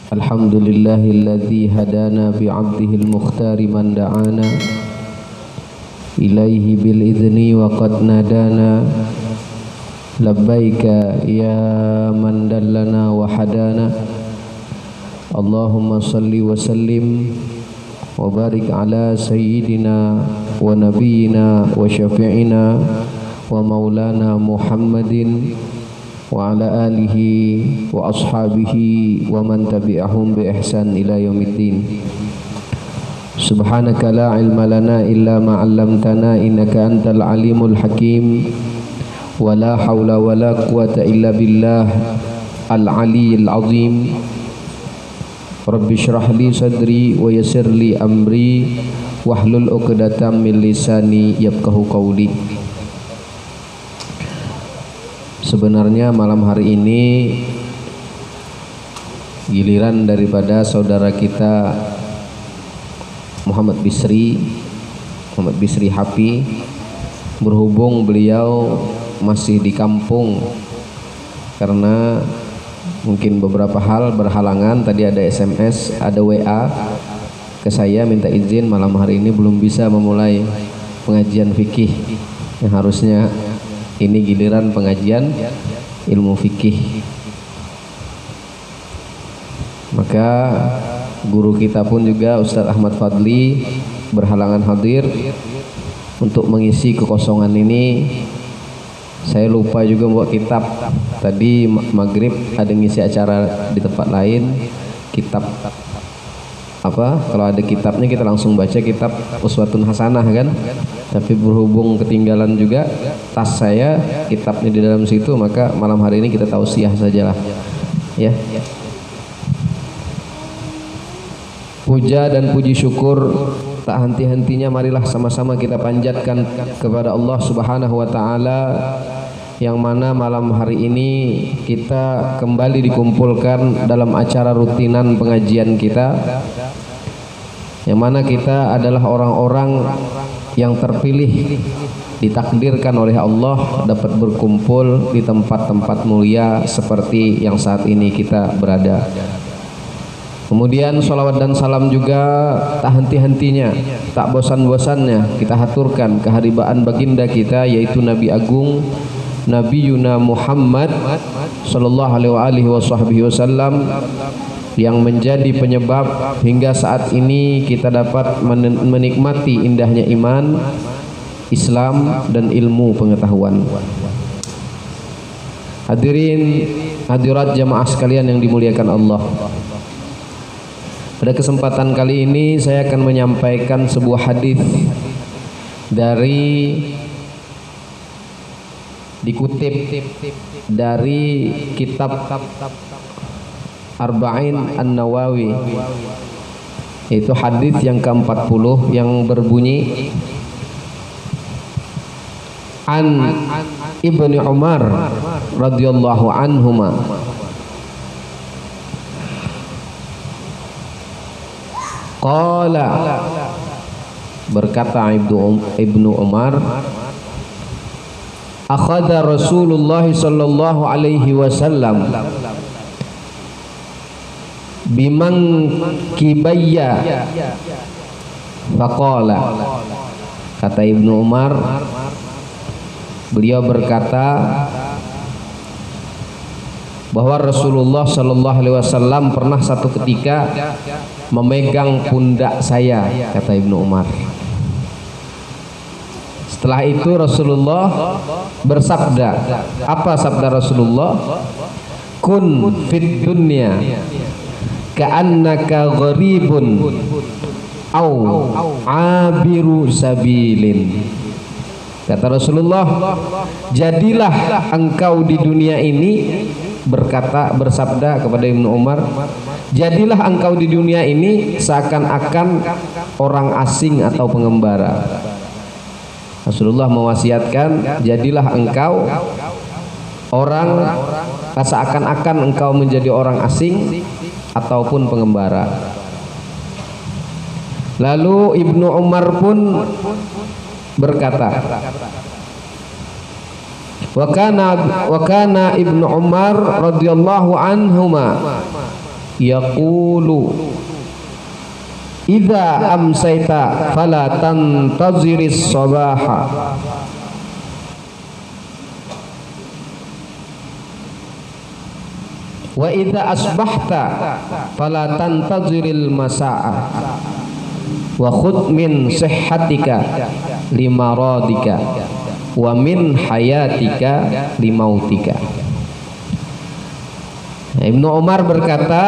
Alhamdulillahilladzi hadana bi'abdihil mukhtari man da'ana ilaihi bil idzni wa qad nadana labbaika ya man dallana wa hadana. Allahumma salli wa sallim wa barik ala sayyidina wa nabiyyina wa syafi'ina wa maulana Muhammadin wa ala alihi wa ashabihi wa man tabi'ahum bi ihsan ila yaumiddin. Subhanaka la ilma lana illa ma 'allamtana innaka antal alimul hakim. Wa la haula wa la quwata illa billah al aliyyil azim. Rabbi shrah li sadri wa yassir li amri wahlul 'uqdatam min lisani yafqahu qawli. Sebenarnya malam hari ini giliran daripada saudara kita Muhammad Bisri Hapi, berhubung beliau masih di kampung karena mungkin beberapa hal berhalangan. Tadi ada SMS, ada WA ke saya minta izin malam hari ini belum bisa memulai pengajian fikih yang harusnya ini giliran pengajian ilmu fikih. Maka guru kita pun juga Ustadz Ahmad Fadli berhalangan hadir. Untuk mengisi kekosongan ini saya lupa juga bawa kitab. Tadi maghrib ada ngisi acara di tempat lain, kitab apa, kalau ada kitabnya kita langsung baca kitab Uswatun Hasanah kan, tapi berhubung ketinggalan juga tas saya kitabnya di dalam situ, maka malam hari ini kita tausiah sajalah ya. Puja dan puji syukur tak henti-hentinya marilah sama-sama kita panjatkan kepada Allah Subhanahu wa taala, yang mana malam hari ini kita kembali dikumpulkan dalam acara rutinan pengajian kita, yang mana kita adalah orang-orang yang terpilih, ditakdirkan oleh Allah dapat berkumpul di tempat-tempat mulia seperti yang saat ini kita berada. Kemudian salawat dan salam juga tak henti-hentinya, tak bosan-bosannya kita haturkan keharibaan baginda kita, yaitu Nabi Agung Nabi Yuna Muhammad sallallahu alaihi wasallam, yang menjadi penyebab hingga saat ini kita dapat menikmati indahnya iman, Islam dan ilmu pengetahuan. Hadirin hadirat jamaah sekalian yang dimuliakan Allah, pada kesempatan kali ini saya akan menyampaikan sebuah hadis dikutip dari kitab Arba'in An-Nawawi, yaitu hadis yang ke-40 yang berbunyi an Ibnu Umar radhiyallahu anhuma qala, berkata Ibnu Umar, akhadha Rasulullah sallallahu alaihi wasallam bimang kibaya faqala. Kata Ibnu Umar, beliau berkata bahwa Rasulullah sallallahu alaihi wasallam pernah satu ketika memegang pundak saya, kata Ibnu Umar. Setelah itu Rasulullah bersabda, apa sabda Rasulullah? Kun fid dunya ka'annaka gharibun au abiru sabilin. Kata Rasulullah, jadilah engkau di dunia ini, bersabda kepada Ibnu Umar, jadilah engkau di dunia ini seakan-akan orang asing atau pengembara. Rasulullah mewasiatkan, jadilah engkau orang seakan-akan engkau menjadi orang asing ataupun pengembara. Lalu Ibnu Umar pun berkata, wa kana Ibnu Umar radhiyallahu anhuma yaqulu idza amsayta fala tantaziris sabaha wa idza asbahta fala tantaziril masaa wa khudh min sihhatika limaradika wa min hayatika limautika. Ibnu Umar berkata,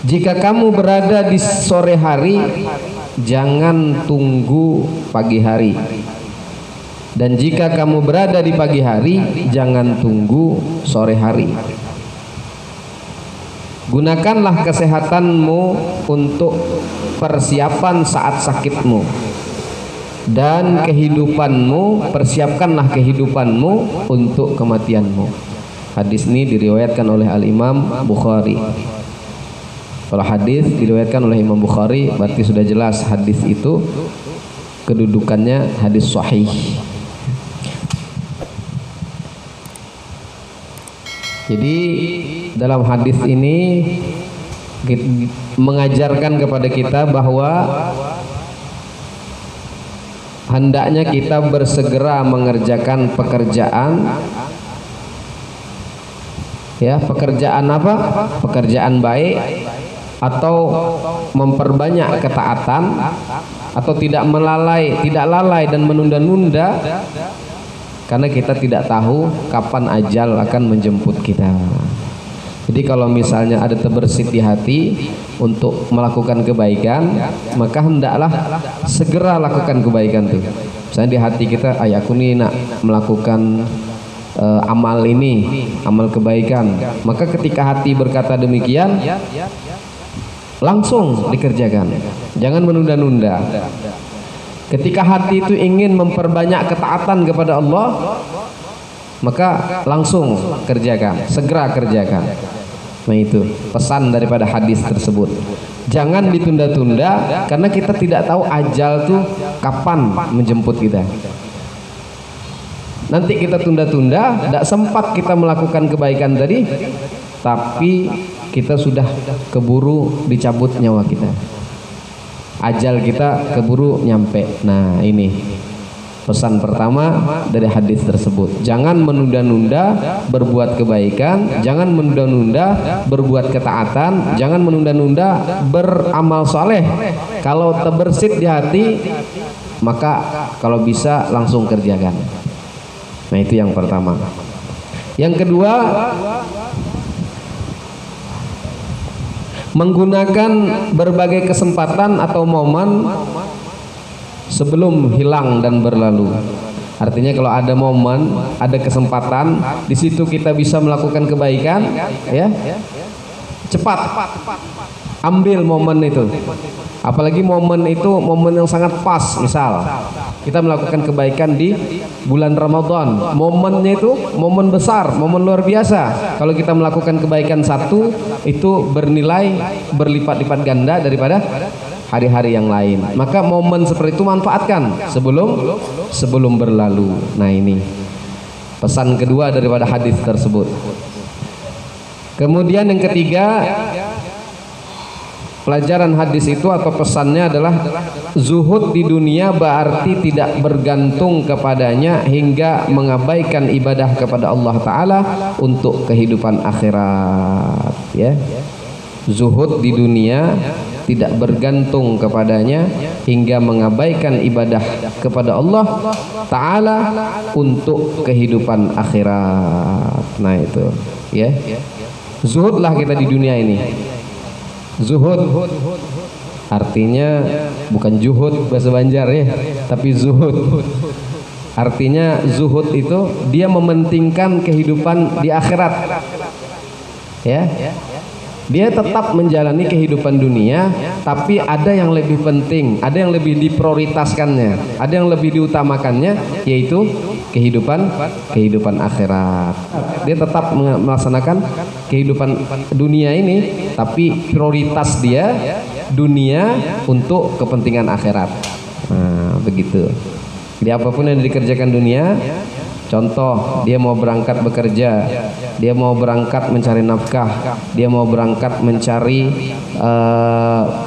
jika kamu berada di sore hari, jangan tunggu pagi hari. Dan jika kamu berada di pagi hari, jangan tunggu sore hari. Gunakanlah kesehatanmu untuk persiapan saat sakitmu, dan kehidupanmu, persiapkanlah kehidupanmu untuk kematianmu. Hadis ini diriwayatkan oleh Al-Imam Bukhari. Kalau hadis diriwayatkan oleh Imam Bukhari, berarti sudah jelas hadis itu kedudukannya hadis sahih. Jadi dalam hadis ini mengajarkan kepada kita bahwa hendaknya kita bersegera mengerjakan pekerjaan, ya, pekerjaan apa? Pekerjaan baik, atau memperbanyak ketaatan, atau tidak lalai dan menunda-nunda, karena kita tidak tahu kapan ajal akan menjemput kita. Jadi kalau misalnya ada terbersit di hati untuk melakukan kebaikan, maka hendaklah segera lakukan kebaikan tuh. Misalnya di hati kita, aku nih nak melakukan amal ini, amal kebaikan, maka ketika hati berkata demikian, langsung dikerjakan, jangan menunda-nunda. Ketika hati itu ingin memperbanyak ketaatan kepada Allah, maka langsung kerjakan, segera kerjakan. Nah, itu pesan daripada hadis tersebut. Jangan ditunda-tunda, karena kita tidak tahu ajal tuh kapan menjemput kita. Nanti kita tunda-tunda, tidak sempat kita melakukan kebaikan tadi, tapi kita sudah keburu dicabut nyawa kita, ajal kita keburu nyampe. Nah, ini pesan pertama dari hadis tersebut. Jangan menunda-nunda berbuat kebaikan, jangan menunda-nunda berbuat ketaatan, jangan menunda-nunda beramal soleh. Kalau terbersit di hati, maka kalau bisa langsung kerjakan. Nah, itu yang pertama. Yang kedua, menggunakan berbagai kesempatan atau momen sebelum hilang dan berlalu. Artinya kalau ada momen, ada kesempatan, di situ kita bisa melakukan kebaikan, ya, cepat ambil momen itu. Apalagi momen itu momen yang sangat pas. Misal kita melakukan kebaikan di bulan Ramadan, momennya itu momen besar, momen luar biasa. Kalau kita melakukan kebaikan satu, itu bernilai berlipat-lipat ganda daripada hari-hari yang lain. Maka momen seperti itu manfaatkan sebelum berlalu. Nah, ini pesan kedua daripada hadis tersebut. Kemudian yang ketiga, pelajaran hadis itu atau pesannya adalah zuhud di dunia berarti tidak bergantung kepadanya hingga mengabaikan ibadah kepada Allah Ta'ala untuk kehidupan akhirat, ya. Zuhud di dunia tidak bergantung kepadanya hingga mengabaikan ibadah kepada Allah Ta'ala untuk kehidupan akhirat. Nah, itu, ya. Zuhudlah kita di dunia ini. Zuhud artinya bukan juhud bahasa Banjar, ya, tapi zuhud artinya, zuhud itu dia mementingkan kehidupan di akhirat, ya. Dia tetap menjalani kehidupan dunia, tapi ada yang lebih penting, ada yang lebih diprioritaskannya, ada yang lebih diutamakannya, yaitu kehidupan akhirat. Dia tetap melaksanakan kehidupan dunia ini, tapi prioritas dia dunia untuk kepentingan akhirat. Nah, begitu. Jadi apapun yang dikerjakan dunia, Contoh, dia mau berangkat bekerja, dia mau berangkat mencari nafkah, dia mau berangkat mencari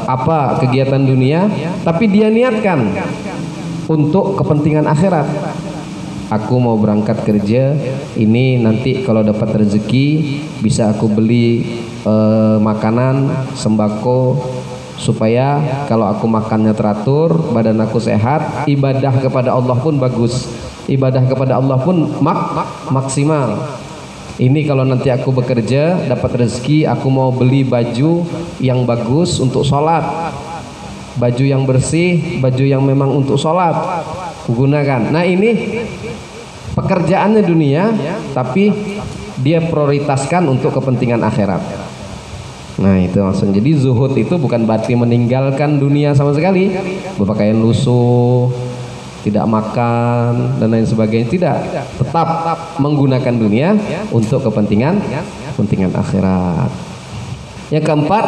apa kegiatan dunia, tapi dia niatkan untuk kepentingan akhirat. Aku mau berangkat kerja, ini nanti kalau dapat rezeki bisa aku beli makanan, sembako, supaya kalau aku makannya teratur, badan aku sehat, ibadah kepada Allah pun bagus, ibadah kepada Allah pun maksimal. Ini kalau nanti aku bekerja dapat rezeki, aku mau beli baju yang bagus untuk sholat, baju yang bersih, baju yang memang untuk sholat gunakan. Nah, ini pekerjaannya dunia, tapi dia prioritaskan untuk kepentingan akhirat. Nah, itu maksudnya. Jadi zuhud itu bukan berarti meninggalkan dunia sama sekali, berpakaian lusuh, tidak makan dan lain sebagainya. Tidak, tetap menggunakan dunia untuk kepentingan akhirat. Yang keempat,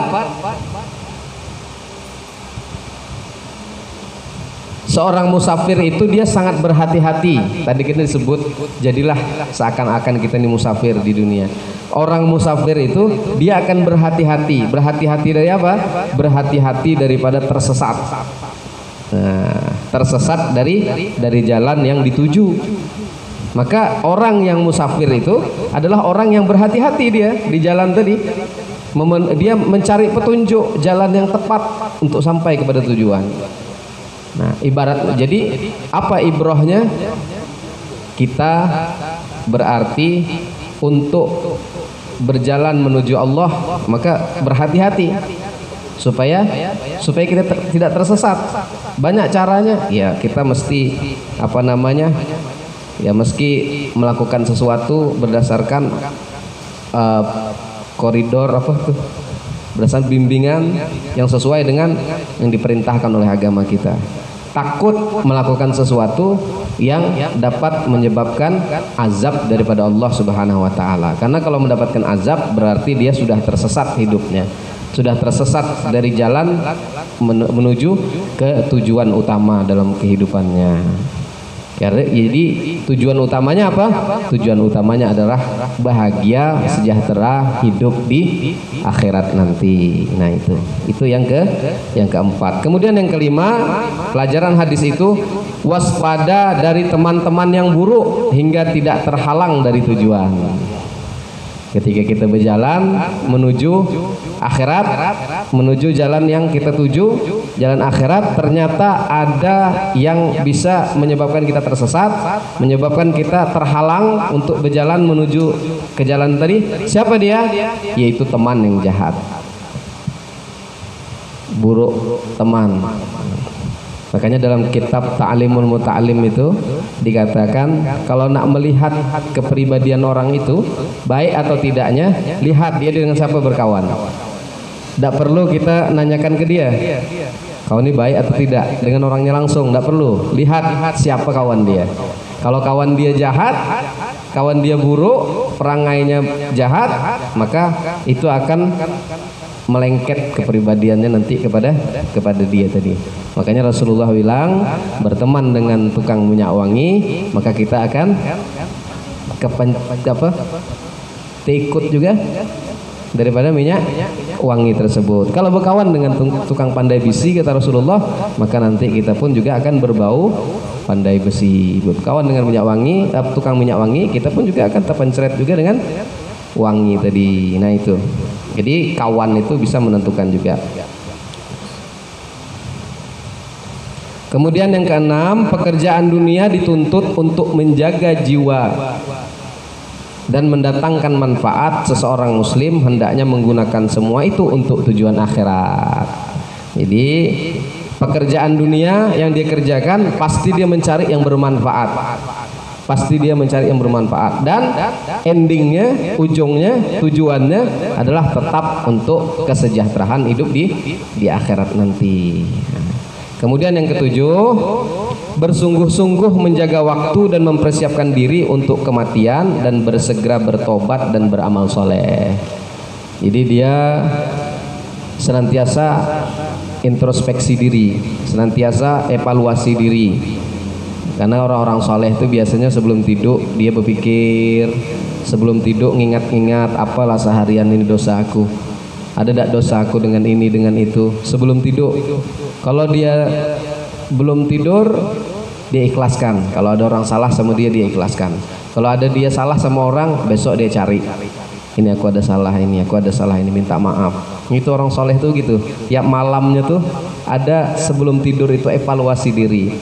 seorang musafir itu dia sangat berhati-hati. Tadi kita disebut, jadilah seakan-akan kita ini musafir di dunia. Orang musafir itu dia akan berhati-hati. Berhati-hati dari apa? Berhati-hati daripada tersesat. Nah, tersesat dari jalan yang dituju. Maka orang yang musafir itu adalah orang yang berhati-hati dia di jalan tadi. Dia mencari petunjuk jalan yang tepat untuk sampai kepada tujuan. Nah, ibarat, jadi apa ibrohnya? Kita berarti untuk berjalan menuju Allah, maka berhati-hati supaya kita tidak tersesat. Banyak caranya. Ya, kita mesti ya meski melakukan sesuatu berdasarkan koridor berdasarkan bimbingan yang sesuai dengan yang diperintahkan oleh agama kita. Takut melakukan sesuatu yang dapat menyebabkan azab daripada Allah Subhanahu wa taala. Karena kalau mendapatkan azab berarti dia sudah tersesat hidupnya. Sudah tersesat dari jalan menuju ke tujuan utama dalam kehidupannya. Jadi tujuan utamanya apa? Tujuan utamanya adalah bahagia, sejahtera, hidup di akhirat nanti. Nah, itu yang keempat. Kemudian yang kelima, pelajaran hadis itu waspada dari teman-teman yang buruk hingga tidak terhalang dari tujuan. Ketika kita berjalan menuju akhirat, menuju jalan yang kita tuju, jalan akhirat, ternyata ada yang bisa menyebabkan kita tersesat, menyebabkan kita terhalang untuk berjalan menuju ke jalan tadi. Siapa dia? Yaitu teman yang jahat, buruk teman. Makanya dalam kitab Ta'limul Muta'allim itu dikatakan, kalau nak melihat kepribadian orang itu baik atau tidaknya, lihat dia dengan siapa berkawan. Tidak perlu kita nanyakan ke dia, kau ini baik atau tidak, dengan orangnya langsung. Tidak perlu, lihat siapa kawan dia. Kalau kawan dia jahat, kawan dia buruk, perangainya jahat, maka itu akan melengket kepribadiannya nanti kepada dia tadi. Makanya Rasulullah bilang, berteman dengan tukang minyak wangi, maka kita akan ikut juga daripada minyak wangi tersebut. Kalau berkawan dengan tukang pandai besi, kata Rasulullah, maka nanti kita pun juga akan berbau pandai besi. Berkawan dengan minyak wangi, tukang minyak wangi, kita pun juga akan terpenceret juga dengan wangi tadi. Nah, itu. Jadi kawan itu bisa menentukan juga. Kemudian yang keenam, pekerjaan dunia dituntut untuk menjaga jiwa dan mendatangkan manfaat. Seseorang muslim hendaknya menggunakan semua itu untuk tujuan akhirat. Jadi pekerjaan dunia yang dia kerjakan pasti dia mencari yang bermanfaat. Pasti dia mencari yang bermanfaat, dan endingnya, ujungnya, tujuannya adalah tetap untuk kesejahteraan hidup di akhirat nanti. Kemudian yang ketujuh, bersungguh-sungguh menjaga waktu dan mempersiapkan diri untuk kematian dan bersegera bertobat dan beramal soleh. Jadi dia senantiasa introspeksi diri, senantiasa evaluasi diri. Karena orang-orang soleh itu biasanya sebelum tidur dia berpikir, sebelum tidur ngingat-ngingat apalah seharian ini dosa aku, ada tak dosa aku dengan ini dengan itu sebelum tidur. Kalau dia belum tidur dia ikhlaskan, kalau ada orang salah sama dia ikhlaskan, kalau ada dia salah sama orang besok dia cari, ini aku ada salah ini, aku ada salah ini, minta maaf. Itu orang soleh tuh gitu, tiap malamnya tuh ada sebelum tidur itu evaluasi diri.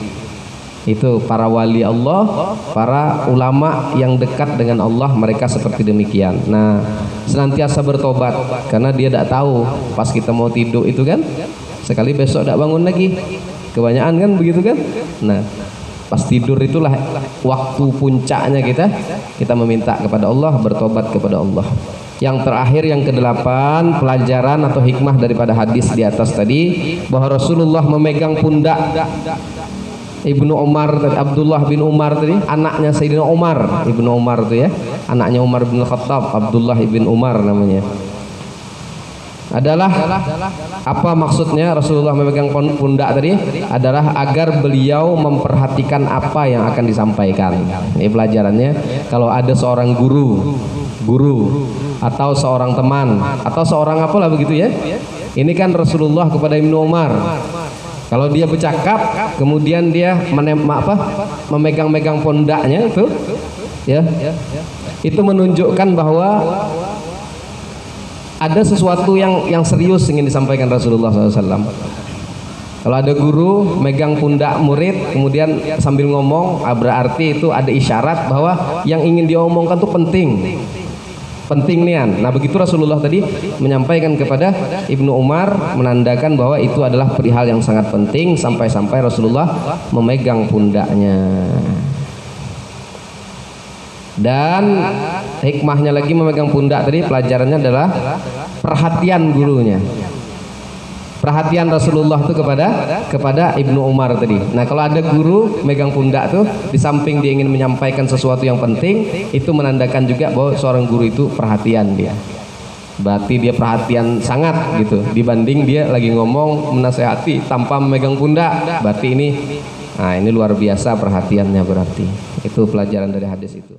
Itu para wali Allah, para ulama yang dekat dengan Allah, mereka seperti demikian. Nah, senantiasa bertobat karena dia tidak tahu pas kita mau tidur itu kan, sekali besok tidak bangun lagi, kebanyakan kan begitu kan. Nah, pas tidur itulah waktu puncaknya kita meminta kepada Allah, bertobat kepada Allah. Yang terakhir, yang kedelapan, pelajaran atau hikmah daripada hadis di atas tadi, bahwa Rasulullah memegang pundak Ibnu Umar, Abdullah bin Umar tadi, anaknya Sayyidina Umar. Ibnu Umar itu ya, anaknya Umar bin Khattab, Abdullah bin Umar namanya. Adalah apa maksudnya Rasulullah memegang pundak tadi? Adalah agar beliau memperhatikan apa yang akan disampaikan. Ini pelajarannya. Kalau ada seorang guru atau seorang teman atau seorang apalah begitu ya. Ini kan Rasulullah kepada Ibnu Umar. Kalau dia bercakap, kemudian dia memegang-megang pundaknya itu, ya, itu menunjukkan bahwa ada sesuatu yang serius ingin disampaikan Rasulullah SAW. Kalau ada guru megang pundak murid, kemudian sambil ngomong, berarti itu ada isyarat bahwa yang ingin dia omongkan itu penting nian. Nah, begitu Rasulullah tadi menyampaikan kepada Ibnu Umar, menandakan bahwa itu adalah perihal yang sangat penting, sampai-sampai Rasulullah memegang pundaknya. Dan hikmahnya lagi memegang pundak tadi, pelajarannya adalah perhatian gurunya, perhatian Rasulullah itu kepada Ibnu Umar tadi. Nah, kalau ada guru megang pundak tuh, di samping dia ingin menyampaikan sesuatu yang penting, itu menandakan juga bahwa seorang guru itu perhatian dia. Berarti dia perhatian sangat gitu, dibanding dia lagi ngomong menasehati tanpa memegang pundak. Berarti ini luar biasa perhatiannya berarti. Itu pelajaran dari hadis itu.